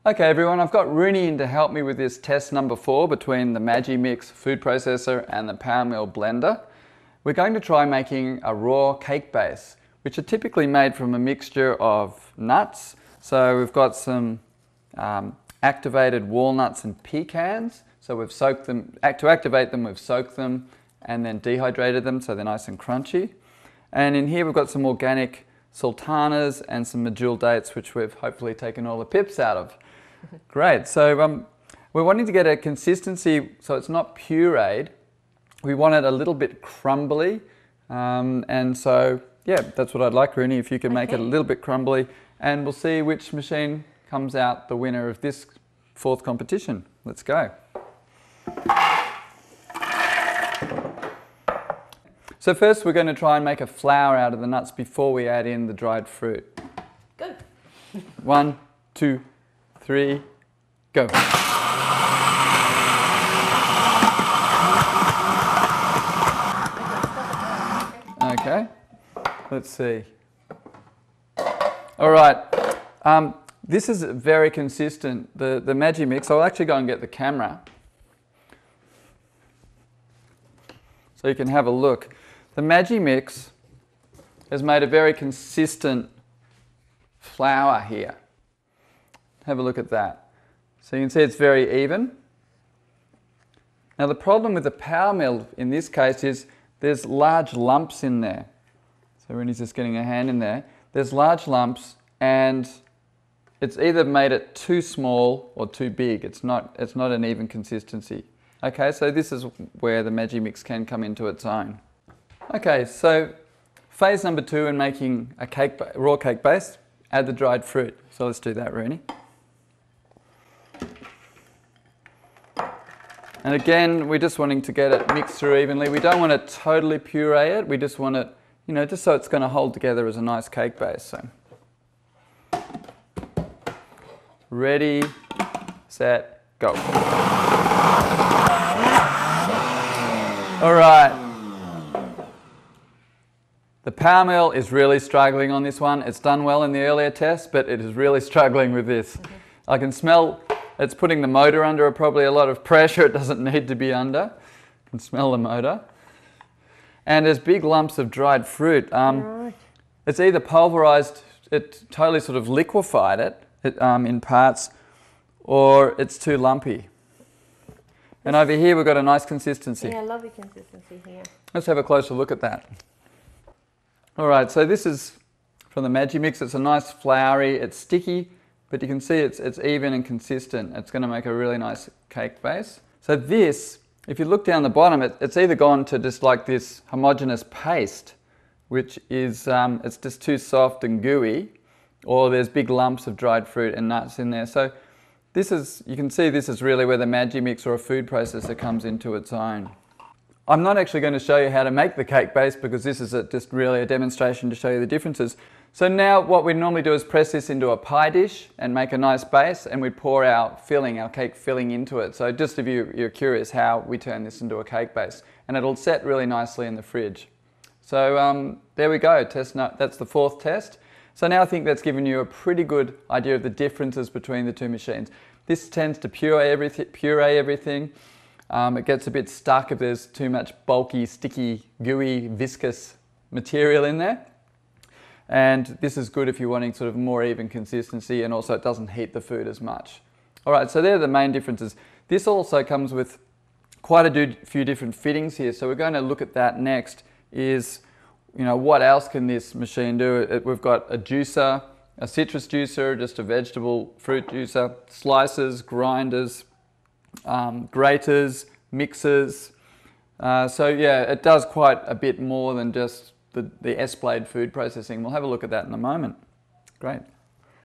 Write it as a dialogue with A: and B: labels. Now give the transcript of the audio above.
A: Okay everyone, I've got Rooney in to help me with this test number 4 between the Magimix food processor and the Powermill blender. We're going to try making a raw cake base, which are typically made from a mixture of nuts. So we've got some activated walnuts and pecans. So we've soaked them, to activate them we've soaked them and then dehydrated them so they're nice and crunchy. And in here we've got some organic sultanas and some medjool dates, which we've hopefully taken all the pips out of. Great, so we're wanting to get a consistency so it's not pureed. We want it a little bit crumbly, and so yeah, that's what I'd like, Rooney, if you can make it a little bit crumbly, and we'll see which machine comes out the winner of this 4th competition. Let's go. So first we're going to try and make a flour out of the nuts before we add in the dried fruit.
B: Good.
A: 1, 2, 3, go. Okay, let's see. All right, this is very consistent. The Magimix, I'll actually go and get the camera so you can have a look. The Magimix has made a very consistent flour here. Have a look at that. So you can see it's very even. Now the problem with the Powermill in this case is there's large lumps in there. So Rooney's just getting a hand in there. There's large lumps and it's either made it too small or too big. It's not an even consistency. Okay, so this is where the Magimix can come into its own. Okay, so phase number 2 in making a raw cake base, add the dried fruit. So let's do that, Rooney. And again, we're just wanting to get it mixed through evenly. We don't want to totally puree it. We just want it, you know, just so it's going to hold together as a nice cake base. So, ready, set, go. All right. The Powermill is really struggling on this one. It's done well in the earlier tests, but it is really struggling with this. I can smell it's putting the motor under probably a lot of pressure it doesn't need to be under. I can smell the motor. And there's big lumps of dried fruit.
B: Right.
A: It's either pulverized, it totally sort of liquefied it in parts, or it's too lumpy. And over here we've got a nice consistency.
B: Yeah, lovely consistency here.
A: Let's have a closer look at that. All right, so this is from the Magimix. It's a nice floury, it's sticky, but you can see it's even and consistent. It's going to make a really nice cake base. So this, if you look down the bottom, it's either gone to just like this homogeneous paste, which is it's just too soft and gooey, or there's big lumps of dried fruit and nuts in there. So this is, you can see this is really where the Magimix or a food processor comes into its own. I'm not actually going to show you how to make the cake base because this is just really a demonstration to show you the differences. So now what we normally do is press this into a pie dish and make a nice base, and we pour our filling, our cake filling into it. So just if you're curious how we turn this into a cake base, and it'll set really nicely in the fridge. So there we go, that's the 4th test. So now I think that's given you a pretty good idea of the differences between the two machines. This tends to puree everything. It gets a bit stuck if there's too much bulky, sticky, gooey, viscous material in there. And this is good if you're wanting sort of more even consistency, and also it doesn't heat the food as much. All right, so they're the main differences. This also comes with quite a few different fittings here. So we're going to look at that next is, you know, what else can this machine do? We've got a juicer, a citrus juicer, just a vegetable fruit juicer, slicers, grinders, graters, mixers. So yeah, it does quite a bit more than just the S-Blade food processing. We'll have a look at that in a moment. Great.